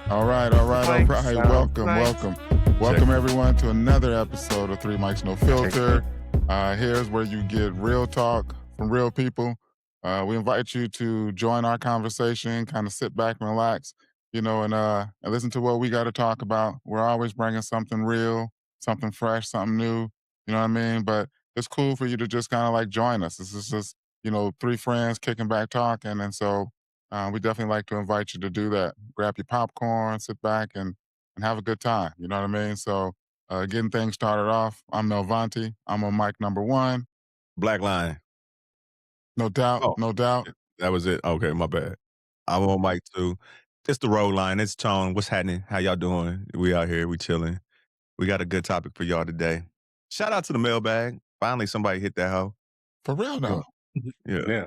All right. Welcome. Welcome, everyone, to another episode of Three Mics No Filter. Here's where you get real talk from real people. We invite you to join our conversation, kind of sit back and relax, and listen to what we got to talk about. We're always bringing something real, something fresh, something new. You know what I mean? But it's cool for you to just kind of like join us. This is just, three friends kicking back talking. And so we definitely like to invite you to do that. Grab your popcorn, sit back, and have a good time. You know what I mean? So, getting things started off, I'm Melvonti. I'm on mic number one. Black line. No doubt, Oh, no doubt. that was it. Okay, my bad. I'm on mic two. It's the road line. It's Tone. What's happening? How y'all doing? We out here. We chilling. We got a good topic for y'all today. Shout out to the mailbag. Finally, somebody hit that hoe. For real, though. Yeah. Yeah.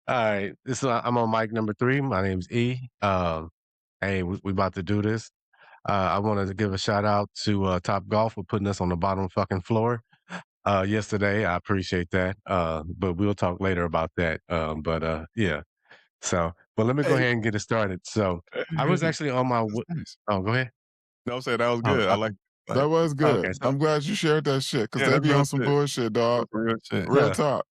All right. I'm on mic number 3. My name's E. Hey, we about to do this. I wanted to give a shout out to Top Golf for putting us on the bottom fucking floor yesterday. I appreciate that. But we'll talk later about that. Yeah. So, but let me go Hey. ahead and get it started. So, I was actually on my. Nice. Oh, go ahead. No, I'm saying that was good. I like That was good. Okay. So, I'm glad you shared that shit because Yeah, they that's be real on some shit. bullshit, dog. Real shit. Real Yeah. talk.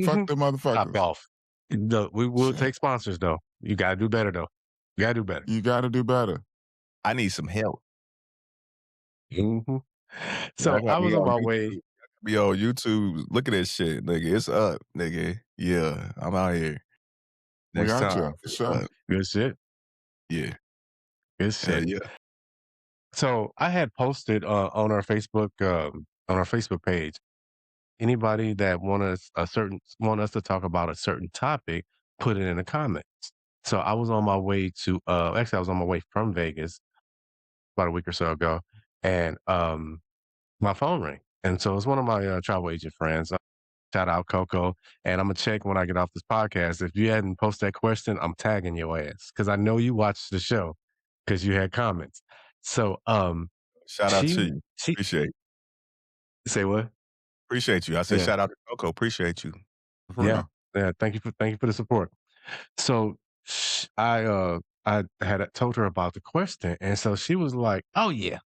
Fuck them Top motherfuckers. Golf. No, we will Shit. take sponsors though. You gotta do better though. You gotta do better. You got to do better. I need some help. Mm-hmm. So I was on my way. Be on YouTube. Look at this shit, nigga. It's up, nigga. Yeah, I'm out here. We Next got time. you. For sure. Good shit. Yeah. Good Hell shit. yeah. So I had posted on our Facebook page. Anybody that want us to talk about a certain topic, put it in the comments. So I was on my way to actually I was on my way from Vegas about a week or so ago, and my phone rang, and so it's one of my travel agent friends. Shout out Coco, and I'm gonna check when I get off this podcast. If you hadn't posted that question, I'm tagging your ass because I know you watched the show because you had comments. So Shout out to she you. Appreciate it. say what? Appreciate you. I said Yeah. shout out to Coco. Appreciate you. For real. Yeah. Thank you for the support. So I had told her about the question, and so she was like, "Oh yeah,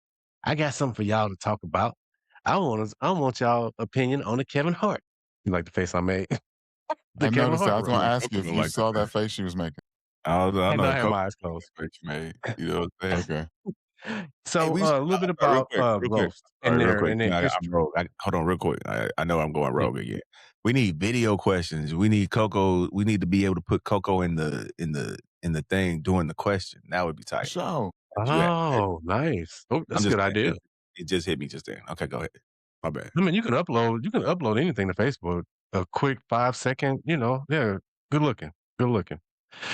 I got something for y'all to talk about. I want y'all opinion on the Kevin Hart." You like the face I made? The I Kevin noticed that. I Hart was going to roast. ask you if you saw that face she was making. I I know I had Coco my eyes closed. what you made. You know what I'm saying? Okay. So we a little bit about real quick. roast All and right, real their quick. and their I'm history. rogue. Hold on, real quick. I know I'm going Yeah. rogue again. We need video questions. We need Coco. We need to be able to put Coco in the thing doing the question. That would be For tight. sure. Oh, nice. Oh, that's a good idea. It just hit me just then. Okay, go ahead. My bad. I mean, you can upload anything to Facebook. A quick 5-second, yeah, good looking.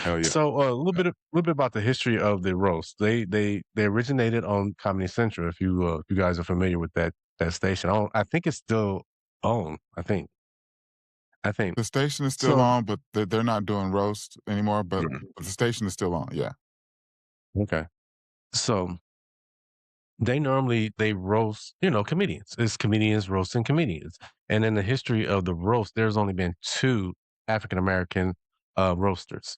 Hell yeah. So a little bit about the history of the roast. They originated on Comedy Central. If you guys are familiar with that station, I think it's still on. I think. The station is still So on, but they're not doing roast anymore. But Mhm. the station is still on. Yeah. okay. So they roast, comedians. It's comedians roasting comedians. And in the history of the roast, there's only been 2 African American roastees,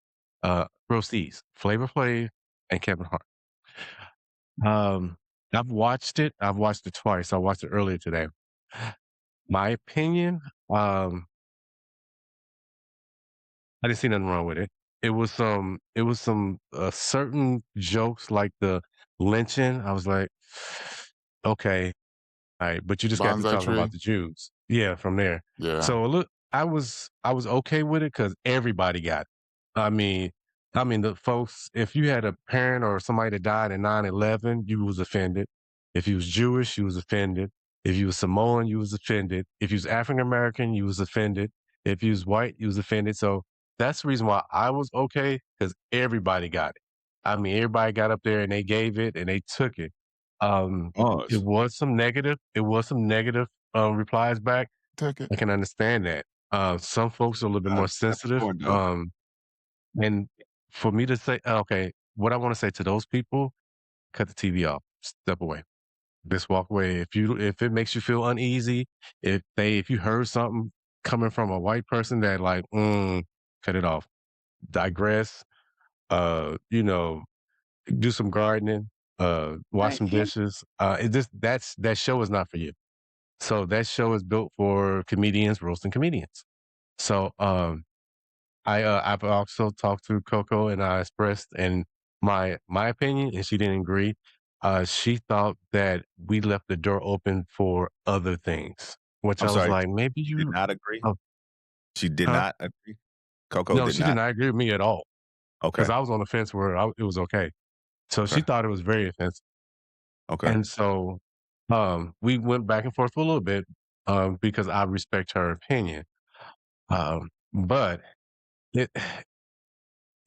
Flavor Flav and Kevin Hart. I've watched it. I've watched it twice. I watched it earlier today. My opinion, I didn't see nothing wrong with it. It was some certain jokes like the lynching. I was like, okay, all right, but you just got to Bonsai talking tree. about the Jews. Yeah, from there. Yeah. So look, I was okay with it because everybody got it. I mean, the folks. If you had a parent or somebody that died in 9/11, you was offended. If you was Jewish, you was offended. If you was Samoan, you was offended. If you was African American, you was offended. If you was white, you was offended. So that's the reason why I was okay because everybody got it. I mean, everybody got up there and they gave it and they took it. It was some negative. Replies back. Take it. I can understand that. Some folks are a little bit more sensitive. And for me to say, okay, what I want to say to those people, cut the TV off, step away, just walk away. If it makes you feel uneasy, if you heard something coming from a white person that like, cut it off, digress. You know, do some gardening, wash some dishes. That show is not for you. So that show is built for comedians roasting comedians. So I've also talked to Coco and I expressed and my opinion, and she didn't agree. She thought that we left the door open for other things, which I'm I was sorry, like, maybe she did you, not agree? oh, She did huh? not agree? Coco No, did she did not? not agree with me at all because Okay, I was on the fence where it was okay. So she okay, thought it was very offensive, okay. and so we went back and forth for a little bit because I respect her opinion. But it,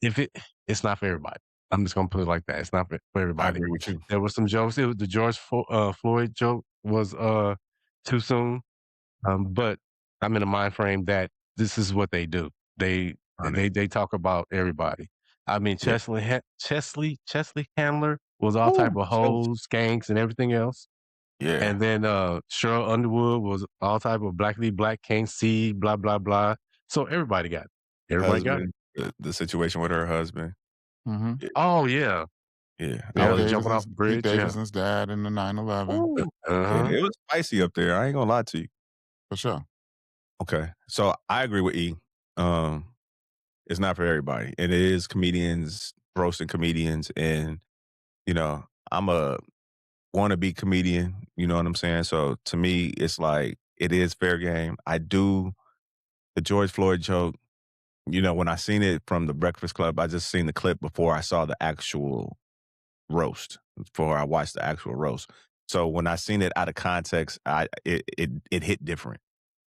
if it's not for everybody. I'm just gonna put it like that. It's not for I everybody. agree with you. There were some jokes. It was the Floyd joke was too soon. But I'm in a mind frame that this is what they do. Funny. They talk about everybody. I mean, Yeah. Chesley Handler was all type Ooh, of Chelsea. hoes, skanks, and everything else. Yeah. And then Cheryl Underwood was all type of blackly black, can't see, blah blah blah. So everybody got it. Everybody got it. Husband, the situation with her husband. Mm-hmm. Yeah, Oh yeah, yeah. I yeah, was jumping off a Pete bridge. Yeah. Davidson's dad in the 9/11, Ooh. yeah, Uh-huh. it was spicy up there, I ain't gonna lie to you. for sure. Okay, so I agree with E. Um, it's not for everybody. It is comedians roasting comedians, and, you know, I'm a wannabe comedian, you know what I'm saying? So, to me, it's like, it is fair game. I do the George Floyd joke, you know, when I seen it from The Breakfast Club, I just seen the clip before I saw the actual roast, before I watched the actual roast. So when I seen it out of context, it hit different.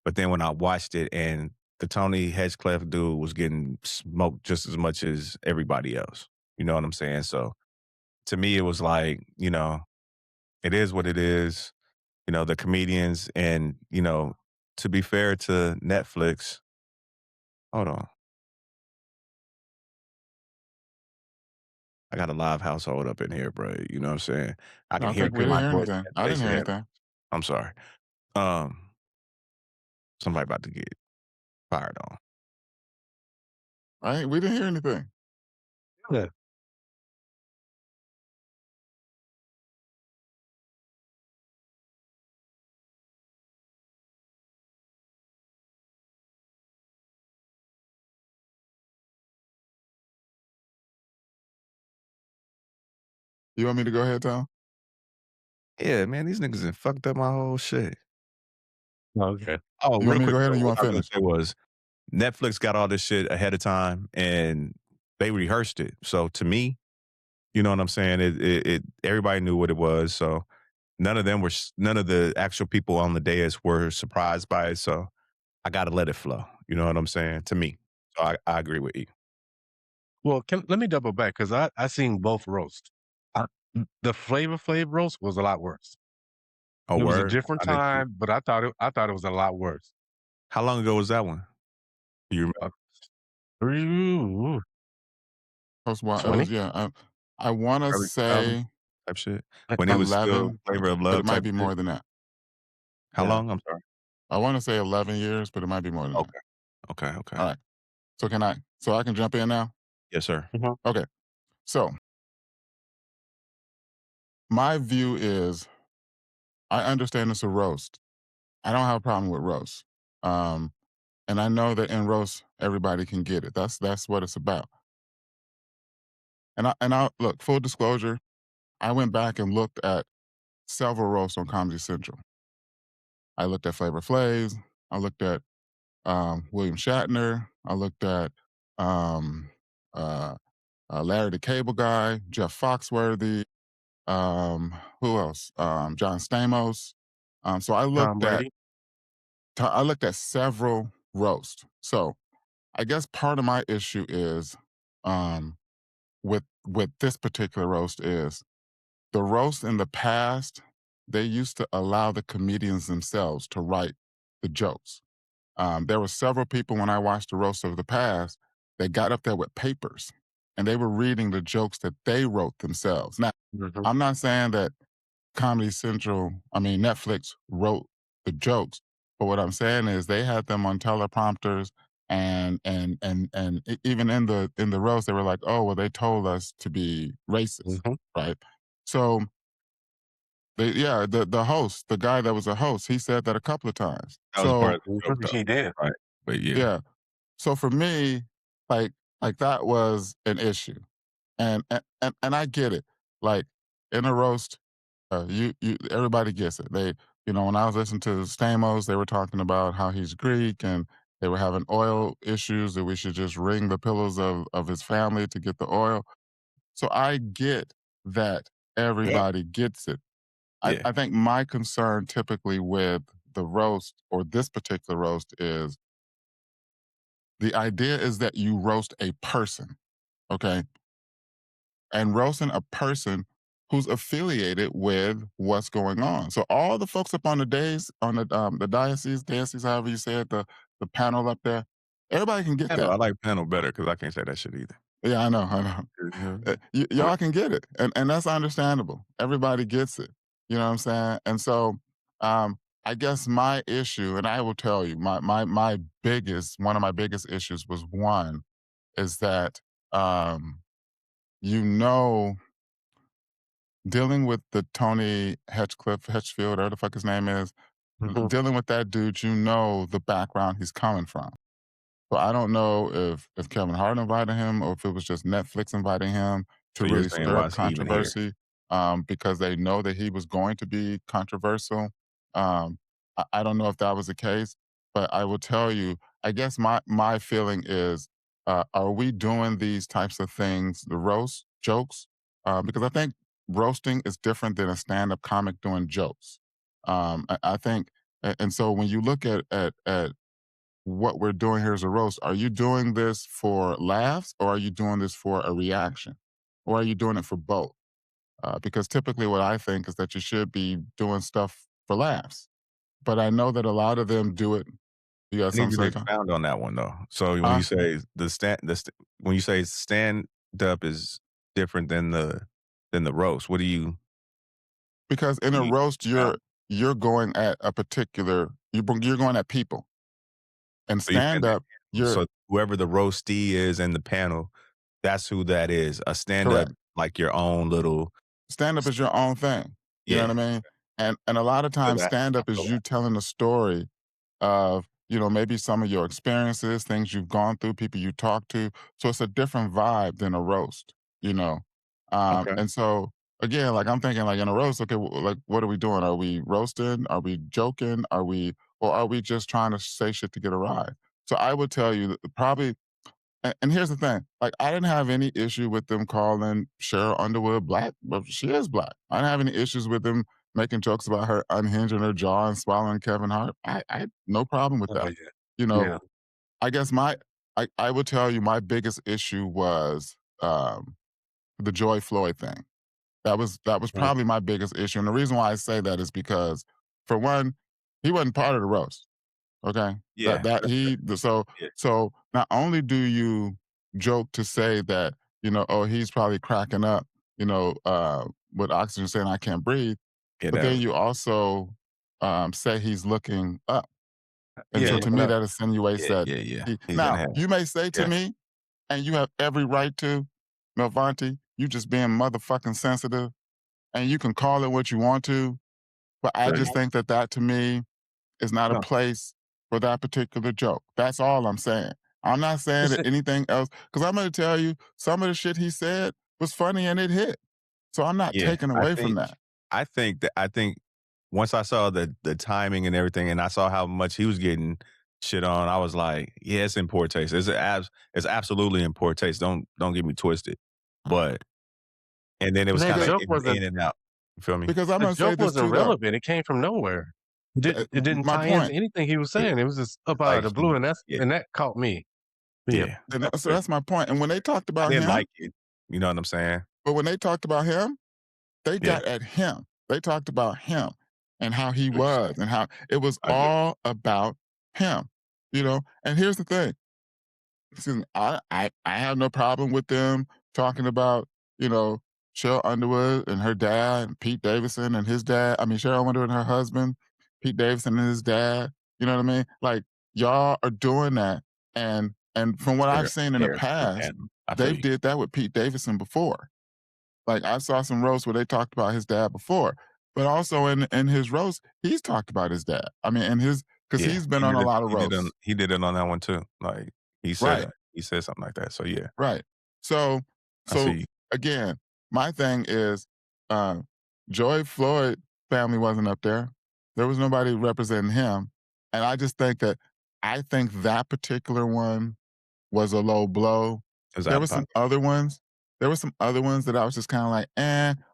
But then when I watched it and the Tony Hedgecliff dude was getting smoked just as much as everybody else. You know what I'm saying? So to me, it was like, you know, it is what it is. You know, the comedians and, you know, to be fair to Netflix, hold on. I got a live household up in here, bro. You know what I'm saying? I No, can I hear think it we because didn't my hear daughter anything. has I didn't hear basic head. anything. I'm sorry. Um, somebody about to get fired on. Right? We didn't hear anything. Yeah. You want me to go ahead, Tom? Yeah, man, these niggas done fucked up my whole shit. Okay. Oh, You want real me to quick go ahead or though, you what want I to was gonna finish? say was Netflix got all this shit ahead of time and they rehearsed it. So to me, you know what I'm saying? It everybody knew what it was. So none of the actual people on the dais were surprised by it. So I gotta let it flow. You know what I'm saying? To me. So I agree with you. Well, let me double back because I seen both roasts. I, the Flavor Flav roast was a lot worse. Oh, It was a word? different I did too. time, but I thought it was a lot worse. How long ago was that one? Do you remember? Uh, ooh, It 20? was, yeah. I want to Early 2000s say type shit? Uh, When it was still 11, Flavor of but it Love might type be shit? more than that. How Yeah. long? I'm sorry. I want to say 11 years, but it might be more than that. Okay. Okay, okay. All right. So I can jump in now? Yes, sir. Mhm. Okay. So my view is I understand it's a roast. I don't have a problem with roast. Um, and I know that in roast, everybody can get it. That's what it's about. And I look, full disclosure, I went back and looked at several roasts on Comedy Central. I looked at Flavor Flav's. I looked at William Shatner. I looked at um, uh, Larry the Cable Guy, Jeff Foxworthy. Who else? John Stamos. So Tom Brady? I looked at several roasts. So I guess part of my issue is um, with this particular roast is the roast in the past. They used to allow the comedians themselves to write the jokes. There were several people when I watched the roast of the past that got up there with papers and they were reading the jokes that they wrote themselves. Now, Mhm. I'm not saying that Netflix wrote the jokes, but what I'm saying is they had them on teleprompters And even in the roast, they were like, "Oh, well, they told us to be racist," Mhm. right? So yeah, the host, the guy that was a host, he said that a couple of times. That was a part So of the joke, Mhm. though. He did. Right. But yeah. yeah, so for me, like that was an issue, and I get it. Like in a roast, you everybody gets it. When I was listening to Stamos, they were talking about how he's Greek and they were having oil issues that we should just ring the pillows of his family to get the oil. So I get that Yep. everybody gets it. Yeah. I think my concern typically with the roast or this particular roast is the idea is that you roast a person, okay? And roasting a person who's affiliated with what's going on. So all the folks up on the days on the diocese, however you say it, the panel up there, everybody can get Panel, that. I like panel better because I can't say that shit either. Yeah, I know. Mhm. Y'all can get it, and that's understandable. Everybody gets it. You know what I'm saying? And so, I guess my issue, and I will tell you, my biggest one of my biggest issues was one is that um, you know dealing with the Tony Hedgefield, whatever the fuck his name is, Mhm. dealing with that dude, you know the background he's coming from. So I don't know if Kevin Hart invited him or if it was just Netflix inviting him to So you're really saying stir why up is he even here? controversy because they know that he was going to be controversial. Um, I don't know if that was the case, but I will tell you, I guess my feeling is, are we doing these types of things, the roast jokes? Because I think roasting is different than a stand-up comic doing jokes. I think, and so when you look at what we're doing here is a roast. Are you doing this for laughs or are you doing this for a reaction? Or are you doing it for both? Because typically what I think is that you should be doing stuff for laughs. But I know that a lot of them do it. You got I need something you to to say, Tom? expound on that one though. So when you Huh? say when you say stand up is different than the roast, Because in what do a you roast, expound? you're going at a particular you're going at people. And So you're saying stand up, that you're so whoever the roastee is in the panel, that's who that is. A stand up correct. like your own little Stand up is your own thing. You know what yeah. I mean? And a lot of Feel times that. stand I up feel is you that. telling a story of, maybe some of your experiences, things you've gone through, people you talk to. So it's a different vibe than a roast, you know? Okay. And so again, like I'm thinking like in a roast, okay, like what are we doing? Are we roasting? Are we joking? Or are we just trying to say shit to get a ride? So I would tell you that probably and here's the thing, like, I didn't have any issue with them calling Cheryl Underwood black, but she is black. I didn't have any issues with them making jokes about her unhinging her jaw and swallowing Kevin Hart. I had no problem with Oh, that. yeah. You know, Yeah. I guess I would tell you my biggest issue was, the Joy Floyd thing. That was Mhm. probably my biggest issue, and the reason why I say that is because, for one, he wasn't part of the roast. Okay? That Yeah. that That's fair. he the so Yeah. so not only do you joke to say that, "Oh, he's probably cracking up," with oxygen saying, "I can't breathe," Yeah, but that then was you also, say he's looking up. And Yeah, so yeah. to looking me, up. that insinuates Yeah, that yeah, yeah. he He's in now, hell. you may say to Yeah. me, and you have every right to, Melvonti, you just being motherfucking sensitive, and you can call it what you want to, but I Right. just think that that to me is not a No. place for that particular joke. That's all I'm saying. I'm not saying It's that anything else, because I'm going to tell you some of the shit he said was funny and it hit. So I'm not Yeah. taking away from that. I think once I saw the timing and everything and I saw how much he was getting shit on, I was like, yeah, it's in poor taste. It's absolutely in poor taste. Don't get me twisted. But and then it was that kind of Because joke in wasn't and out. You feel me? because I'm the going to say joke this wasn't too, though. relevant. It came from nowhere. It didn't My tie into point, anything he was Yeah. saying. It was just up out of Like the blue, and yeah, that caught me. Yeah. yeah. and That's so fair. that's my point. And when they talked I about didn't him, like it. You know what I'm saying? but when they talked about him, they Yeah. got at him. They talked about him and how he was Interesting. and how it was I get it. all about him. And here's the thing, excuse me, I have no problem with them talking about, you know, Cheryl Underwood and her dad, and Pete Davidson and his dad. I mean, Cheryl Underwood and her husband, Pete Davidson and his dad. You know what I mean? Like, y'all are doing that And from what I've seen in the past, I feel they've you. did that with Pete Davidson before. Like I saw some roasts where they talked about his dad before, but also in his roast, he's talked about his dad. I mean, in his because Yeah, he's been on a lot of roasts, he did it on that one too. Like right? he said something like that. So yeah, Right. So I see so you. again, my thing is uh George Floyd family wasn't up there. There was nobody representing him. And I think that particular one was a low blow. It was There out were of some pocket. other ones. There were some other ones that I was just kind of like,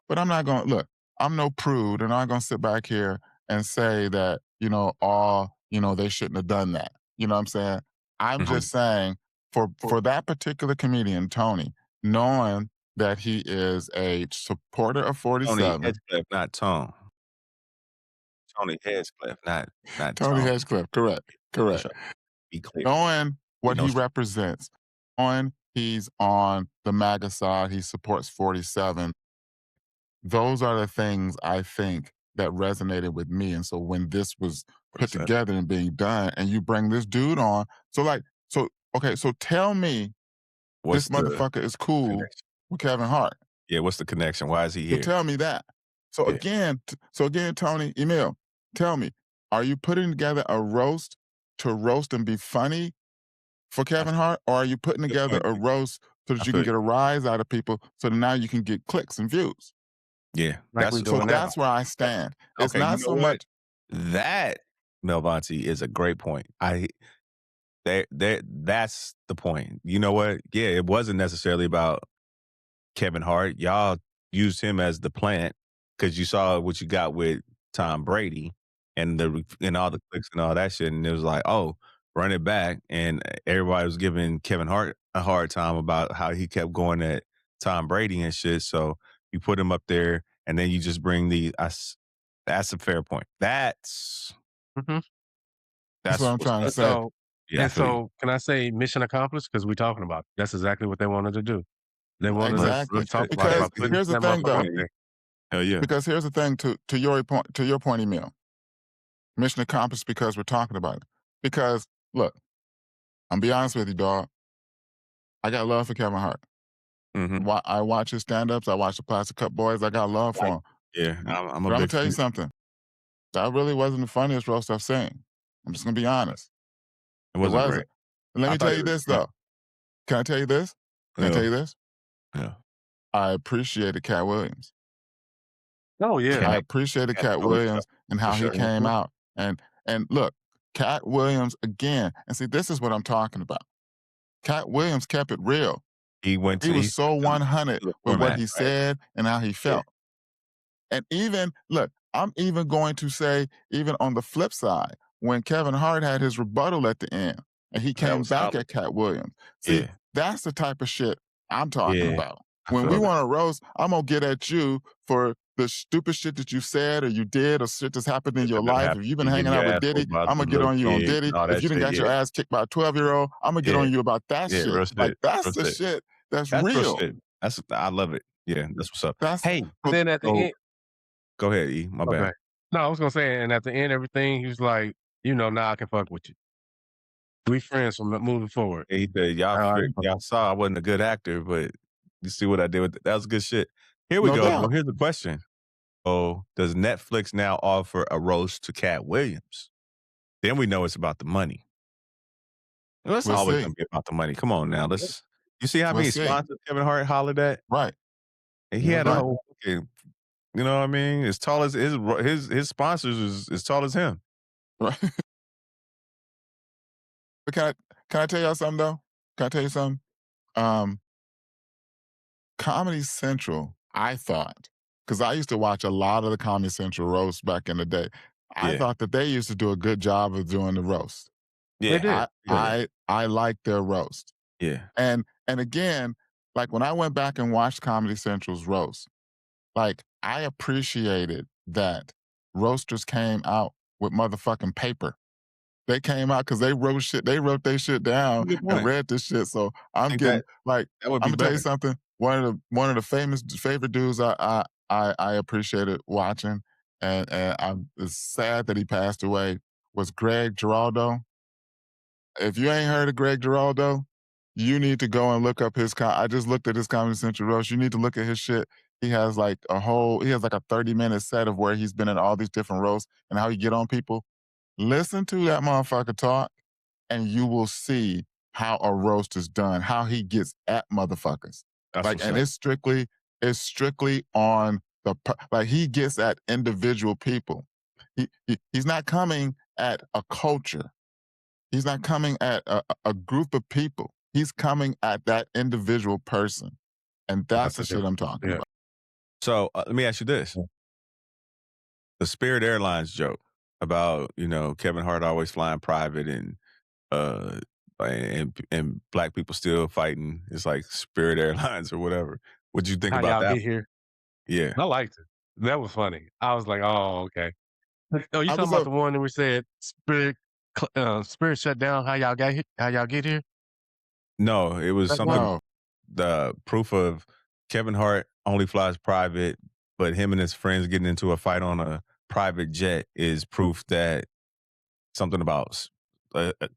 but I'm not going to look. I'm no prude, and I'm not going to sit back here and say that, they shouldn't have done that. You know what I'm saying? I'm Mhm. just saying for that particular comedian, Tony, knowing that he is a supporter of Tony 47, Hedgecliff, not Tone. Tony Hedgecliff, not Tony Tone. Hinchcliffe, correct, For correct. sure. Be clear. Knowing We what know he represents, knowing he's on the MAGA side, he supports 47. Those are the things I think that resonated with me. And so when this was put 47. together and being done, and you bring this dude on, okay, so tell me What's this the motherfucker is cool connection? with Kevin Hart. Yeah, what's the connection? Why is he So here? tell me that. Yeah. So again, Tony, Emil, tell me, are you putting together a roast to roast and be funny for That's Kevin Hart, or are you putting a good together point, a D. roast so I that you can feel you. get a rise out of people so that now you can get clicks and views? Yeah, like we So doing now. that's where I stand. It's okay, you not know so what? much That, Melvonti, is a great point. That's the point. You know what? Yeah, it wasn't necessarily about Kevin Hart. Y'all used him as the plant because you saw what you got with Tom Brady and all the clicks and all that shit, and it was like, oh, run it back, and everybody was giving Kevin Hart a hard time about how he kept going at Tom Brady and shit. So you put him up there, and then you just bring that's a fair point. Mhm. that's what That's I'm what's trying to up. say. Yeah, I feel you. Can I say mission accomplished? Because we're talking about it. That's exactly what they wanted to do. They wanted Right. us to Exactly. talk about Because by putting here's the that thing motherfucker though. up there. Hell yeah. Because here's the thing to your point, Emil. Mission accomplished because we're talking about it. Because look, I'm be honest with you, dog. I got love for Kevin Hart. Mhm. I watch his stand-ups. I watch the Plastic Cup Boys. I got love for Like, him. yeah, I'm a But I'm gonna big tell you fan. something. That really wasn't the funniest roast I've seen. I'm just gonna be honest. It It wasn't great. wasn't. And let I me thought tell it you was this funny. though. Can I tell you this? Can I tell Yeah, you this? yeah. I appreciated Cat Williams. Oh yeah. I Cat appreciated Cat Cat stole the show Williams and for how he sure. came Mhm. out. And look, Cat Williams again. And see, this is what I'm talking about. Cat Williams kept it real. He was He so stuck 100 to the with what format, he right? said and how he Yeah, felt. And even look, I'm even going to say, even on the flip side, when Kevin Hart had his rebuttal at the end and he that came was back solid. at Cat Williams. See, Yeah, that's the type of shit I'm talking yeah. about. I When we feel that. want to roast, I'm gonna get at you for the stupid shit that you said or you did or shit that's happened in Shit your that never life. If happened. you've been You hanging getting out your with ass Diddy, whooped by I'm gonna some get little on you on kids and Diddy. all If that you done shit. got Yeah, your ass kicked by a 12-year-old, I'm gonna get yeah, on you about that yeah. shit. Real Like shit. that's Real the shit. shit that's That's real real. shit. I love it. Yeah, that's what's up. That's Hey, And then at the so end, go ahead, E. My bad. okay. No, I was gonna say, and at the end, everything he was like, now I can fuck with you. We friends from moving forward. He said, Now I can fuck y'all with saw I wasn't a good actor, but you see what I did with it. That was good shit. Here we no go, though. doubt. Here's the question. Oh, does Netflix now offer a roast to Cat Williams? Then we know it's about the money. Well, it's We'll always see. gonna be about the money. Come on now. You see how We'll many see. sponsors Kevin Hart hollered at? Right. And he had a Right. No, fucking, you know what I mean? As tall as his sponsors is as tall as him. Right. But can I tell y'all something though? Can I tell you something? Um, Comedy Central, I thought, because I used to watch a lot of the Comedy Central roasts back in the day. I Yeah. thought that they used to do a good job of doing the roast. they Yeah. did. Yeah. I like their roast. Yeah. And again, like when I went back and watched Comedy Central's roast, like I appreciated that roasters came out with motherfucking paper. They came out because they wrote their shit down Good and point. read this shit. So I I'm think getting like that would I'm be gonna tell you better. something. One of the famous favorite dudes I appreciated watching, and I'm it's sad that he passed away, was Greg Giraldo. if you ain't heard of Greg Giraldo, you need to go and look up his. I just looked at his Comedy Central roast. You need to look at his shit. He has like a 30-minute set of where he's been in all these different roasts and how he get on people. Listen to that motherfucker talk, and you will see how a roast is done, how he gets at motherfuckers. That's Like, what's and up. it's strictly on like he gets at individual people. He's not coming at a culture. He's not coming at a group of people. He's coming at that individual person. And that's the shit I'm talking about. So let me ask you this. The Spirit Airlines joke about, Kevin Hart always flying private and black people still fighting. It's like Spirit Airlines or whatever. What'd you think How about y'all that? get here? Yeah. I liked it. That was funny. I was like, oh, okay. Oh, you I talking was about the one that we said Spirit shut down? How y'all got here? How y'all get here? No, it was That's something, one. No, the proof of Kevin Hart only flies private, but him and his friends getting into a fight on a private jet is proof that something about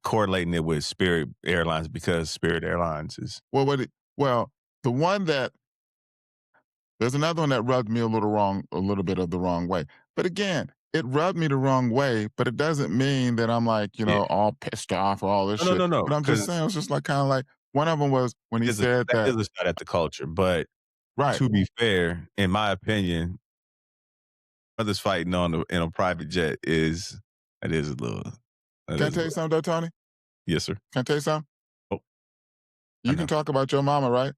correlating it with Spirit Airlines because Spirit Airlines is. well, the one that there's another one that rubbed me a little bit of the wrong way. But again, it rubbed me the wrong way, but it doesn't mean that I'm like, Yeah. all pissed off or all this No, shit. no, no, But I'm just because saying, it's just like kind of like one of them was when he said that that, is a shot at the culture. But right. to be fair, in my opinion, others fighting in a private jet is a little. Can I tell you something though, Tony? Yes, sir. Can I tell you something? Oh, You can talk about your mama, right?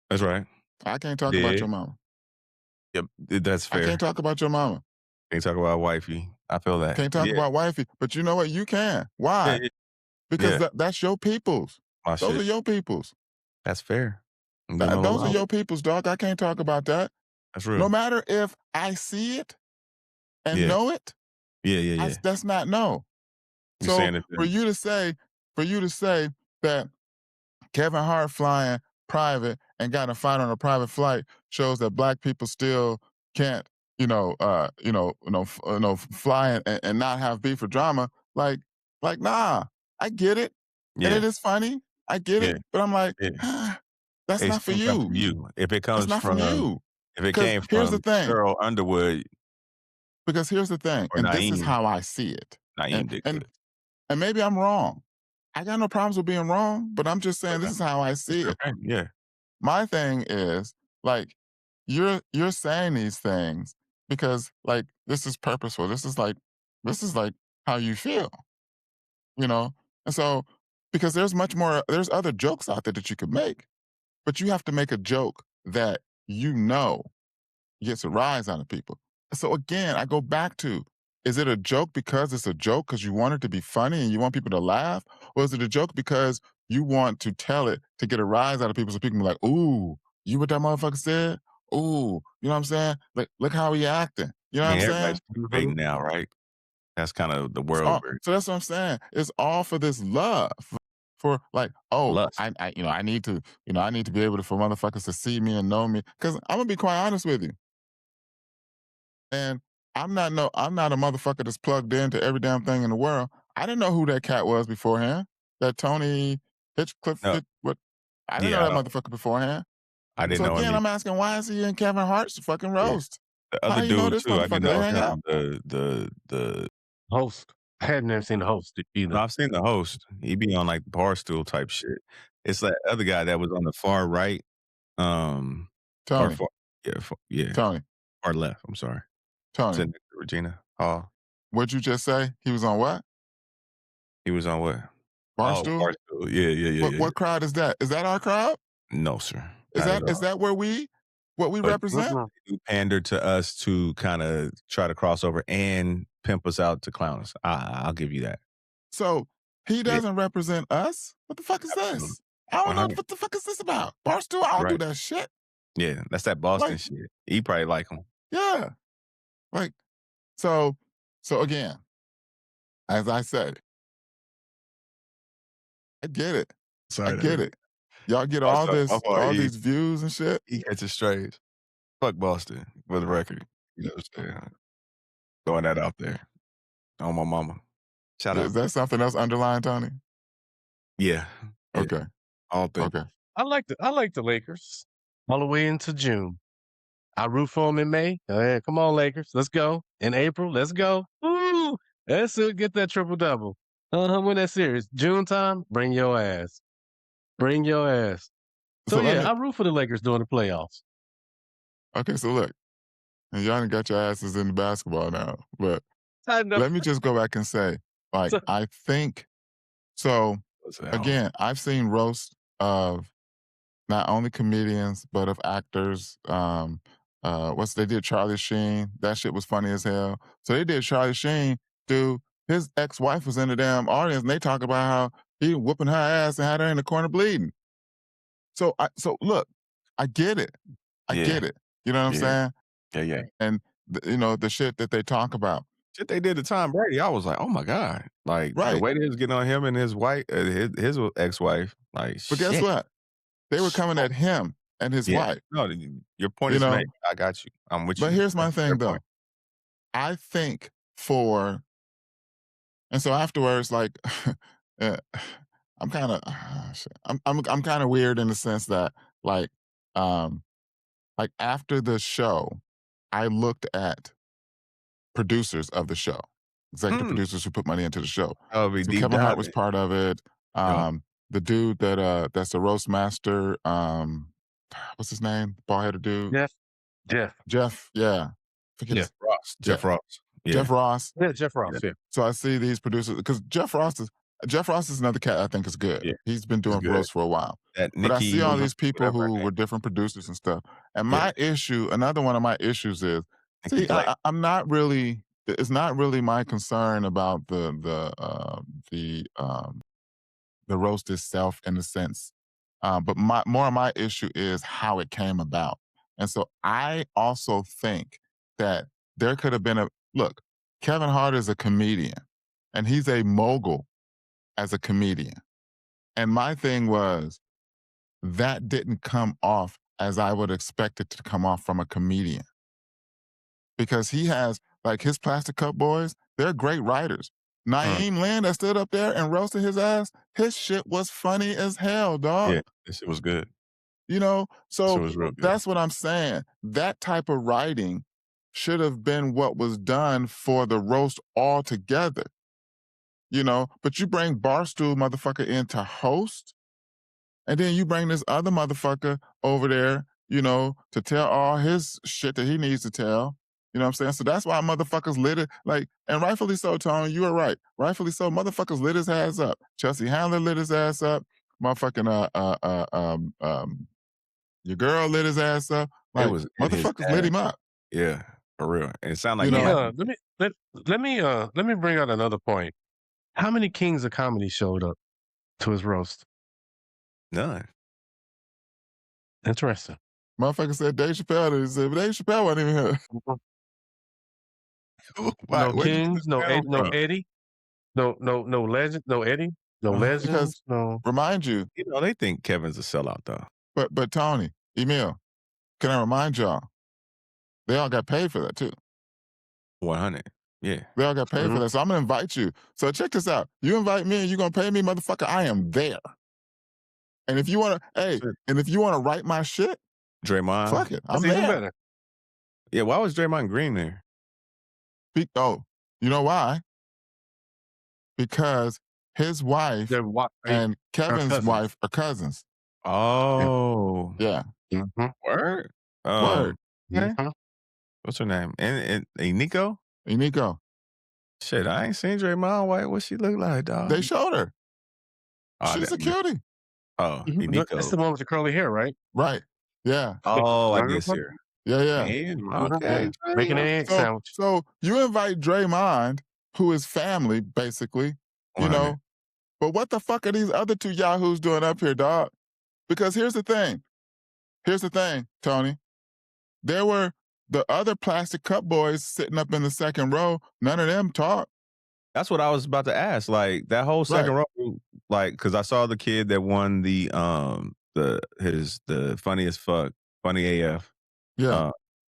That's right. I can't talk about your mama. Yep, that's I fair. can't talk about your mama. Can't talk about wifey. I feel that. Can't talk about wifey. But you know what? You can. Why? Yeah. Because that's your peoples. My Those shit. are your peoples. That's fair. Those are your peoples, dog. I can't talk about that. That's real. No matter if I see it and know it, Yeah. that's not no. You're So saying it for you to say that Kevin Hart flying private and got in a fight on a private flight shows that black people still can't, fly and not have beef or drama. Like, nah, I get it, and Yeah. it is funny. I get it, but I'm like, that's It not for shouldn't come you. from you. If it That's comes not from you. if it Because came here's the from thing. Cheryl Underwood Because here's the thing, or and this is Naeem, how I see it. Naeem did good. And maybe I'm wrong. I got no problems with being wrong, but I'm just saying this is how I see it. Yeah. My thing is like you're saying these things because like this is purposeful. This is like how you feel, you know? And so because there's other jokes out there that you could make, but you have to make a joke that gets a rise out of people. So again, I go back to, is it a joke because it's a joke because you want it to be funny and you want people to laugh? Or is it a joke because you want to tell it to get a rise out of people so people can be like, ooh, you what that motherfucker said? Ooh, you know what I'm saying? Like, look how he acting. You know I what mean, I'm everybody's saying? debating now, right? That's kind of the world we're So that's what I'm saying. It's all for this love. For like, oh, lust. I need to, I need to be able to for motherfuckers to see me and know me. Cause I'm gonna be quite honest with you. And I'm not a motherfucker that's plugged into every damn thing in the world. I didn't know who that cat was beforehand. That Tony Hitchcliffe, No. what? I didn't Yeah, know that motherfucker beforehand. I didn't So know again, him. I'm asking, why is he in Kevin Hart's fucking roast? The How other do you know dude this too, I motherfucker? didn't They know hang out. him. The Host. I had never seen the host either. No, I've seen the host. He be on like barstool type shit. It's that other guy that was on the far right, or Tony, Tony, far left. I'm sorry. Tony. Sitting next to Regina Hall. What'd you just say? He was on what? He was on what? Oh, Barstool? barstool. Yeah. What crowd is that? Is that our crowd? No, sir. Is Not at all. that what we But represent? you pander to us to kind of try to cross over and pimp us out to clown us. I'll give you that. So he doesn't represent us? What the fuck is Absolutely. this? I don't know 100. what the fuck is this about. Barstool, I don't do Right. that shit. Yeah, that's that Boston Like, shit. He probably like him. yeah. Like, so again, as I said, I get it. I Sorry, get it. Y'all get Also, my fault. all these views and shit. He catches strays. Fuck Boston for the record. You know what I'm saying? Throwing that out there on my mama. Shout Is out. that something else underlying, Tony? Yeah. Yeah. Okay. All three. Okay. I like the Lakers all the way into June. I root for them in May. Yeah, come on, Lakers. Let's go. In April, let's go. Woo! Let's get that triple double. Win that series. June time, bring your ass. Bring your ass. So So let yeah, me I root for the Lakers during the playoffs. okay, so look, and y'all done got your asses in the basketball now. But I know. let me just go back and say, like, So, I think so What's that? again, I've seen roasts of not only comedians, but of actors. What's they did Charlie Sheen. That shit was funny as hell. So they did Charlie Sheen, dude. His ex-wife was in the damn audience and they talk about how he whooping her ass and had her in the corner bleeding. So look, I get it. I Yeah. get it. You know what I'm Yeah. saying? Yeah. Yeah. And you know, the shit that they talk about. Shit they did to Tom Brady, I was like, oh my God. Like the Right. way they was getting on him and his wife, his ex-wife, like But guess shit. what? They were coming at him and his Yeah. wife. No, your point You is know, made. I got you. I'm with but you. here's my That's a fair thing though. point. I think for and so afterwards, like uh, I'm kind of I'm kind of weird in the sense that like um after the show, I looked at producers of the show, executive Mm. producers who put money into the show. I'll be So deep Kevin Hart was diving. part of it. Yeah. The dude that's the roast master, what's his name? Bald headed dude. Jeff. Jeff. Jeff, yeah. Forget Yeah. his Ross. Jeff, Jeff Ross. Jeff Yeah. Ross. Yeah, Jeff Ross. Yeah. Yeah. So I see these producers because Jeff Ross is another cat I think is good. Yeah. He's been It's doing good. roast for a while. That But I see Nikki, all these people whatever her who name. were different producers and stuff. And Yeah. my issue, another one of my issues is, Nikki see, Blake. I'm not really. It's not really my concern about the roast itself in a sense. But more of my issue is how it came about. And so I also think that there could have been a look, Kevin Hart is a comedian and he's a mogul as a comedian. And my thing was that didn't come off as I would expect it to come off from a comedian because he has like his Plastic Cup Boys, they're great writers. Naeem Lynn that stood up there and roasted his ass, his shit was funny as hell, dog. Yeah. This shit was good. You know, This shit so was real good. that's what I'm saying. That type of writing should have been what was done for the roast altogether. You know, but you bring Barstool motherfucker in to host, and then you bring this other motherfucker over there, you know, to tell all his shit that he needs to tell. You know what I'm saying? So that's why motherfuckers lit it, like, and rightfully so, Tony, you are right. Rightfully so, motherfuckers lit his ass up. Chelsea Handler lit his ass up. Motherfucking your girl lit his ass up. It Like was in his motherfuckers lit ass. him up. Yeah. For real. And it sounded You like he know, had Let me bring out another point. How many kings of comedy showed up to his roast? none. Interesting. motherfucker said Dave Chappelle. He said, but Dave Chappelle wasn't even here. Why, No where'd you get kings, this no sound No from? Eddie, no legend, no Eddie, no Because legends, no. remind you, You know, they think Kevin's a sellout though. but Tony, Emil, can I remind y'all, they all got paid for that too. 100. Yeah. They all got paid for Mhm. that. So I'm gonna invite you. So check this out. You invite me and you gonna pay me, motherfucker. I am there. And if you wanna, hey, That's it. and if you wanna write my shit, Draymond. fuck it. I'm That's even there. better. Yeah, why was Draymond Green there? Oh, you know why? Because his wife They're and Kevin's cousins. wife are cousins. Oh. Yeah. Mhm. Word? Word. Okay. Mhm. What's her name? And Nico? And Nico. Shit, I ain't seen Draymond White. What she look like, dog? They showed her. Oh, She's a cutie. That's Nico. the one with the curly hair, right? Right. Yeah. Oh, I did see her. Yeah, yeah. Damn, Mhm. okay. Making an Draymond. egg sandwich. So you invite Draymond, who is family, basically, you 100. know. But what the fuck are these other two yahoos doing up here, dog? Because here's the thing. Here's the thing, Tony. There were the other Plastic Cup Boys sitting up in the second row. None of them talked. That's what I was about to ask. Like that whole second Right. row, like, because I saw the kid that won the funniest fuck, funny AF. Yeah.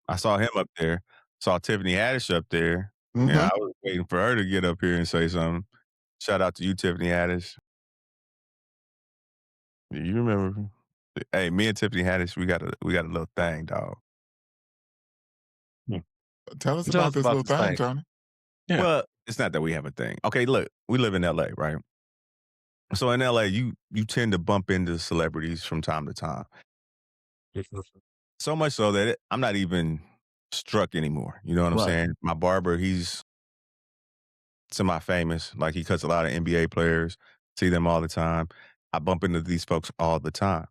I saw him up there. Saw Tiffany Haddish up there. Mhm. Yeah, I was waiting for her to get up here and say something. Shout out to you, Tiffany Haddish. You remember? Hey, me and Tiffany Haddish, we got a little thing, dog. Tell us Tell about us this about little this thing, thing. Tony. Yeah. Well, it's not that we have a thing. Okay, look, we live in LA, right? So in LA, you tend to bump into celebrities from time to time. So much so that I'm not even struck anymore. You know what I'm Right. saying? My barber, he's semi-famous. Like he cuts a lot of NBA players. See them all the time. I bump into these folks all the time.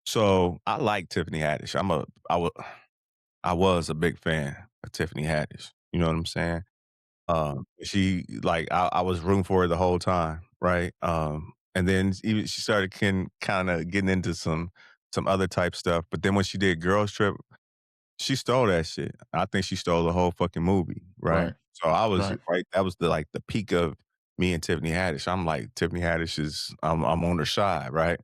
So I like Tiffany Haddish. I was a big fan of Tiffany Haddish. You know what I'm saying? She like I was rooting for her the whole time, right? And then even she started kind of getting into some other type stuff. But then when she did Girls Trip, she stole that shit. I think she stole the whole fucking movie, right? Right. So I was Right. right. That was the peak of me and Tiffany Haddish. I'm like Tiffany Haddish is I'm on her side, right?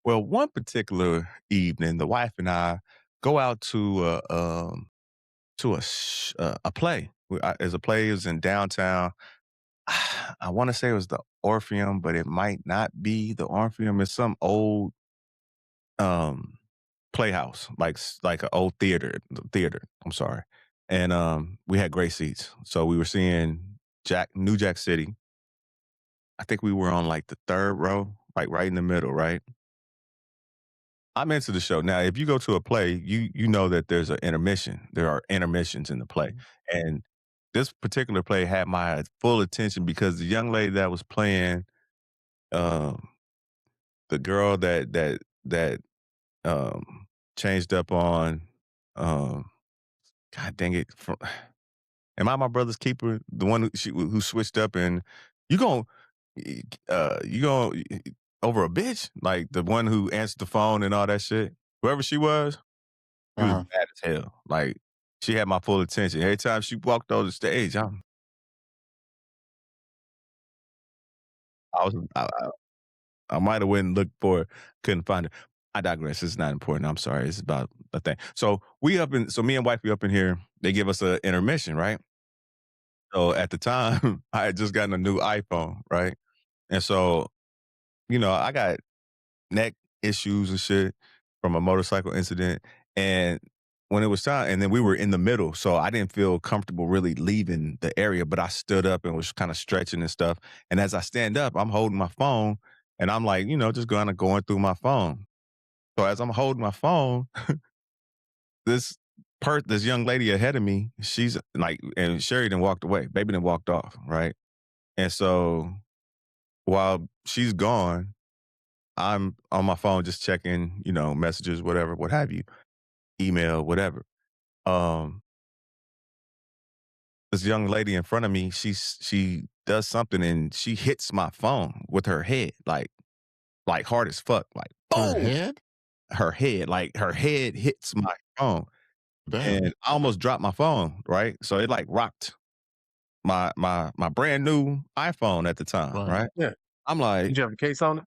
Well, one particular evening, the wife and I go out to a play. As a play is in downtown. I want to say it was the Orpheum, but it might not be the Orpheum. It's some old um playhouse, like an old theater. I'm sorry, and we had great seats, so we were seeing New Jack City. I think we were on like the third row, like right in the middle, right? I'm into the show. Now, if you go to a play, you know that there's an intermission. There are intermissions in the play. And this particular play had my full attention because the young lady that was playing um the girl that um changed up on um God dang it. Am I my brother's keeper? The one who switched up and you gon' you gon' over a bitch? Like the one who answered the phone and all that shit? Whoever she was, she was Uh-huh. bad as hell. Like, she had my full attention. Every time she walked on the stage, I was I might have went and looked for it, couldn't find it. I digress. It's not important. I'm sorry. It's about a thing. So me and wifey up in here, they give us a intermission, right? So at the time, I had just gotten a new iPhone, right? And so, I got neck issues and shit from a motorcycle incident. And when it was time, and then we were in the middle, so I didn't feel comfortable really leaving the area, but I stood up and was kind of stretching and stuff. And as I stand up, I'm holding my phone and I'm like, just kind of going through my phone. So as I'm holding my phone, this this young lady ahead of me, she's like, and Sherry then walked away. Baby then walked off, right? And so while she's gone, I'm on my phone just checking, messages, whatever, what have you, email, whatever. Um, this young lady in front of me, she does something and she hits my phone with her head, like hard as fuck, like Her boom. head? Her head hits my phone, Damn. and I almost dropped my phone. Right, so it like rocked my brand new iPhone at the time. Right. Right, Yeah. I'm like, Did you have a case on it?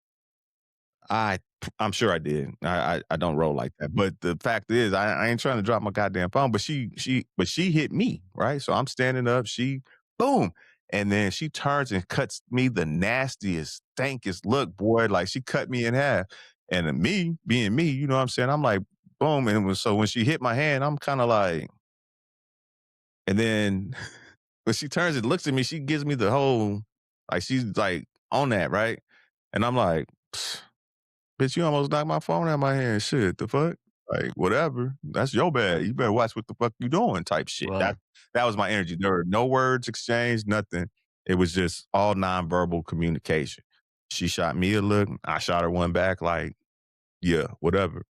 I I'm sure I did. I don't roll like that. But the fact is, I ain't trying to drop my goddamn phone. But she hit me, right? So I'm standing up. She boom, and then she turns and cuts me the nastiest, stankiest look, boy. Like she cut me in half. And then me being me, you know what I'm saying? I'm like boom, and so when she hit my hand, I'm kind of like, and then when she turns and looks at me, she gives me the whole like she's like on that, right? And I'm like. Bitch, you almost knocked my phone out of my hand. Shit, the fuck? Like, whatever. That's your bad. You better watch what the fuck you doing type shit. Right. That was my energy. There were no words exchanged, nothing. It was just all nonverbal communication. She shot me a look. I shot her one back like, yeah, whatever.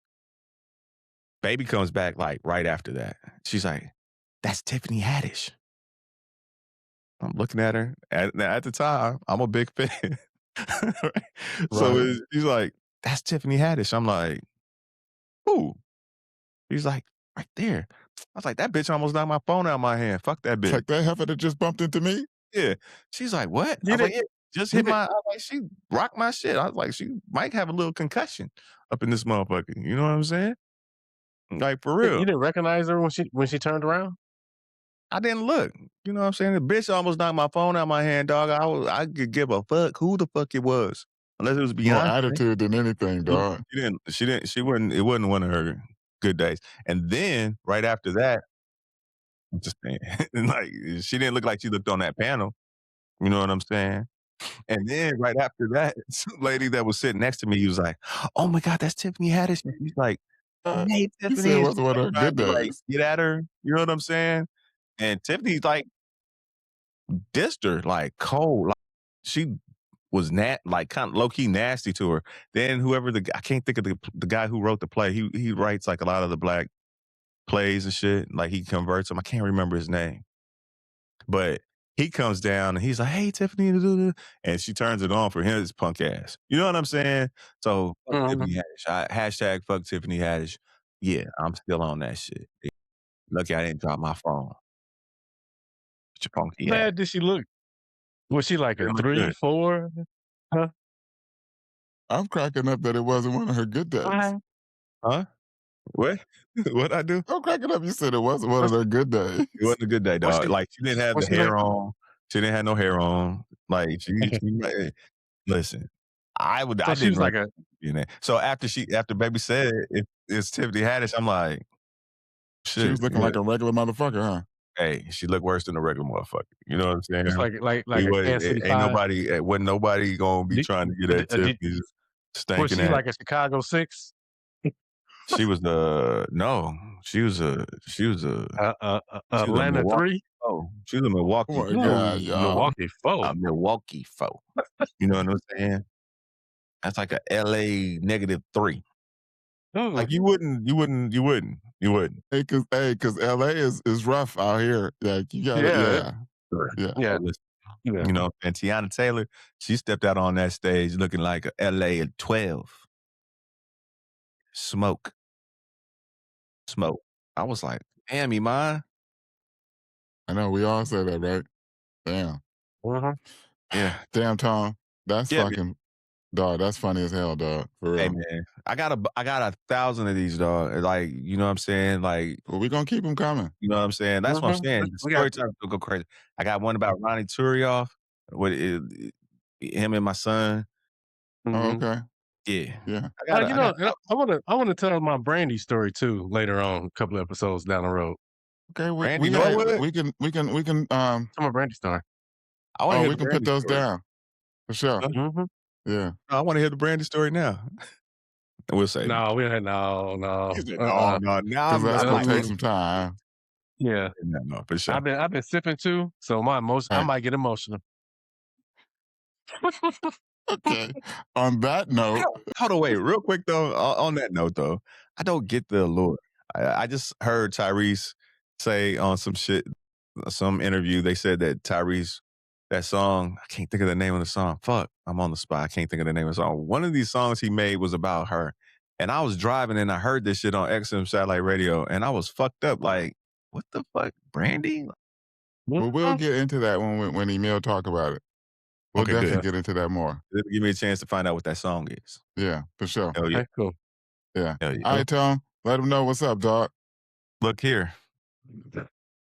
Baby comes back like right after that. She's like, that's Tiffany Haddish. I'm looking at her. At the time, I'm a big fan. Right? So Right. he's like, that's Tiffany Haddish. I'm like, who? He's like, right there. I was like, that bitch almost knocked my phone out of my hand. Fuck that It's bitch. like that heifer that just bumped into me. Yeah. She's like, what? I You was like, didn't yeah, just you hit didn't I was like, she rocked my shit. I was like, she might have a little concussion up in this motherfucker. You know what I'm saying? Like for you real. didn't recognize her when she turned around? I didn't look. You know what I'm saying? The bitch almost knocked my phone out of my hand, dog. I could give a fuck who the fuck it was. unless it was More Beyonce. attitude than anything, dog. It wasn't one of her good days. And then right after that, I'm just saying, like she didn't look like she looked on that panel. You know what I'm saying? And then right after that, some lady that was sitting next to me, he was like, "Oh my God, that's Tiffany Haddish." And he's like, "Hey, You said it Tiffany," and wasn't she's one like of her trying good to like days. get at her. You know what I'm saying? And Tiffany's like dissed her like cold. Like she was like kind of low key nasty to her. Then whoever I can't think of the guy who wrote the play. He writes like a lot of the black plays and shit. Like he converts them. I can't remember his name, but he comes down and he's like, "Hey, Tiffany," and she turns it on for his punk ass. You know what I'm saying? So fuck Mhm. Tiffany Haddish. Hashtag fuck Tiffany Haddish. Yeah, I'm still on that shit. Lucky I didn't drop my phone. With your funky ass. Bad did she look? Was she like She a didn't look 3, good. 4? Huh? I'm cracking up that it wasn't one of her good days. Huh? What? What'd I do? I'm cracking up. You said it wasn't one of Was her good days. It wasn't a good day, was dog. she Like she didn't have was the she like hair on. She didn't have no hair on. Like listen. I so she didn't was like a recognize you in that. So after Baby said it's Tiffany Haddish, I'm like, She shit, was looking yeah. like a regular motherfucker, huh? Hey, she looked worse than a regular motherfucker. You know what I'm saying? just like We a was Kansas City ain't 5? nobody wasn't nobody gonna be Did trying to get at did Tiffany's was stinking she ass. like a Chicago 6? She was no, she was a Atlanta Milwaukee 3? foe. She was a Oh Milwaukee my foe. God, Ooh, y'all. Milwaukee 4. A Milwaukee foe. You know what I'm saying? That's like a LA -3. Ooh, Like you wouldn't. Cause LA is rough out here. Like you gotta, yeah, Sure. yeah. yeah, Listen, yeah. you know, and Tiana Taylor, she stepped out on that stage looking like a LA at 12. Smoke. Smoke. I was like, "Damn, Iman." I know we all say that, right? Damn. Mhm. Yeah. Damn, Tom. That's Yeah, man. fucking dog. That's funny as hell, dog. For Hey, real. man. I got 1,000 of these, dog. Like, you know what I'm saying? Like, Well, we gonna keep them coming. you know what I'm saying? That's what I'm Mhm. saying. The We got story time will go crazy. I got one about Ronnie Turioff with him and my son. Oh, mhm. okay. Yeah. Yeah. You know, I wanna tell my Brandy story too later on, a couple episodes down the road. Okay. We Randy we hey, Norwood? we can Tell my Brandy story. I wanna hear we the can put Brandy those story. down for sure. Huh? Mhm. Yeah. No, I wanna hear the Brandy story now. And we'll save it. No, we had no, He no, said, "No, no, now Cause that's I'm gonna not take uh-uh. some time. Yeah. no, for sure." I've been sipping too, so I Hey, might get emotional. okay. On that I note, don't hold on, wait, real quick though, on that note though, I don't get the allure. I just heard Tyrese say on some shit, some interview, they said that Tyrese, that song, I can't think of the name of the song. Fuck, I'm on the spot. I can't think of the name of the song. One of these songs he made was about her. And I was driving and I heard this shit on XM satellite radio and I was fucked up like, what the fuck, Brandy? well, we'll Mhm. get into that when Emil talk about it. We'll Okay, definitely good. Yeah. get into that more. Give me a chance to find out what that song is. Yeah, for sure. Hell yeah. Okay, cool. Yeah. Hell yeah. All right, Tom. Let them know what's up, dog. Look here.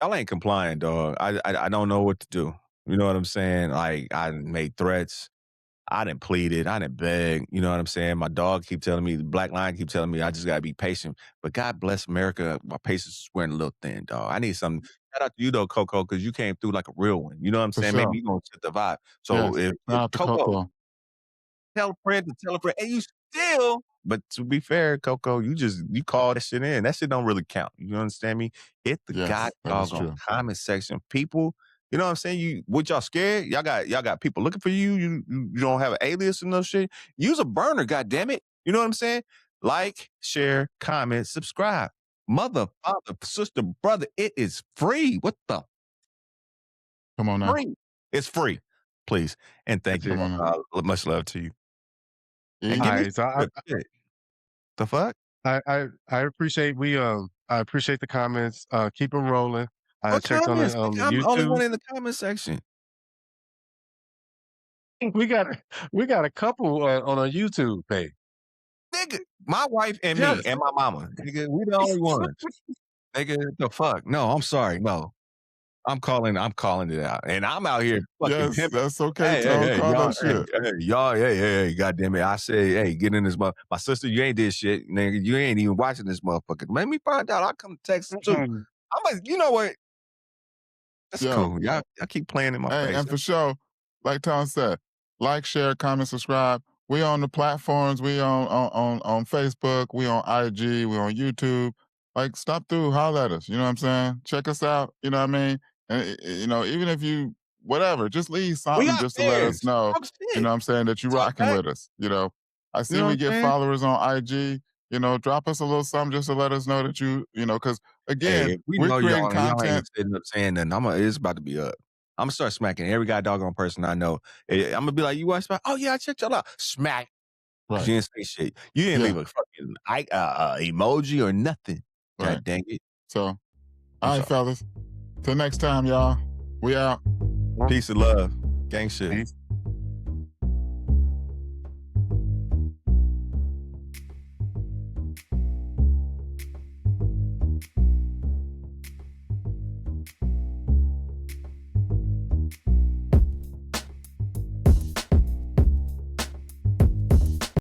Y'all ain't complying, dog. I don't know what to do. You know what I'm saying? Like I done made threats. I didn't plead it. I didn't beg. You know what I'm saying? My dog keep telling me, the Black Lion keep telling me I just gotta be patient. But God bless America, my patience is wearing a little thin, dog. I need something. Shout out to you though, Coco, because you came through like a real one. You know what I'm For saying? sure. Maybe you gonna set the vibe. So Yes. if Shout out to Coco, Coco. tell a friend to tell a friend, and you still, but to be fair, Coco, you call that shit in. That shit don't really count. You understand me? Hit the god Yes, that is doggone true. comment section. People, you know what I'm saying? Y'all scared? Y'all got people looking for you. You don't have an alias and no shit. Use a burner, god damn it. You know what I'm saying? Like, share, comment, subscribe. Mother, father, sister, brother, it is free. What the Come on now. free? It's free. Please. And thank That's you. Come it. on now. Much love to you. And give me Easy. Alright, so shit. The fuck? I appreciate I appreciate the comments. Keep them rolling. I What checked comments, on the nigga? I'm the only YouTube. one in the comment section. We got we got a couple on our YouTube page. Nigga, my wife and me Yes. and my mama. Nigga, we the only ones. Nigga, the fuck? No, I'm sorry. No. I'm calling it out. And I'm out here fucking Yes, pimping. that's okay, Tone. Call Y'all, that shit. y'all, hey, goddamn it. I say, hey, get in this motherfucker. My sister, you ain't did shit, nigga. You ain't even watching this motherfucker. Make me find out. I'll come text too. I'm like, you know what? That's cool. Y'all keep playing in my Hey, face. and for sure, like Tom said, like, share, comment, subscribe. We on the platforms. We on Facebook. We on IG. We on YouTube. Like, stop through, holler at us. You know what I'm saying? Check us out. You know what I mean? And you know, even if you whatever, just leave We something got just to let us fans. know. Talk You shit. know what I'm saying, that you Talk rocking back. with us. You know, I You see know we what I'm get saying? followers on IG. You know, drop us a little something just to let us know that you know, because again, Hey, if we we're know creating y'all and y'all ain't content. sitting up saying nothing, it's about to be up. I'm gonna start smacking every guy doggone person I know. I'm gonna be like, you watch smack? Oh yeah, I checked y'all out. Smack. Right. You didn't say shit. You didn't leave a fucking emoji or nothing. God Right. dang it. So, all right, fellas. Till next time, y'all. We out. Peace and love. Gang shit. Peace.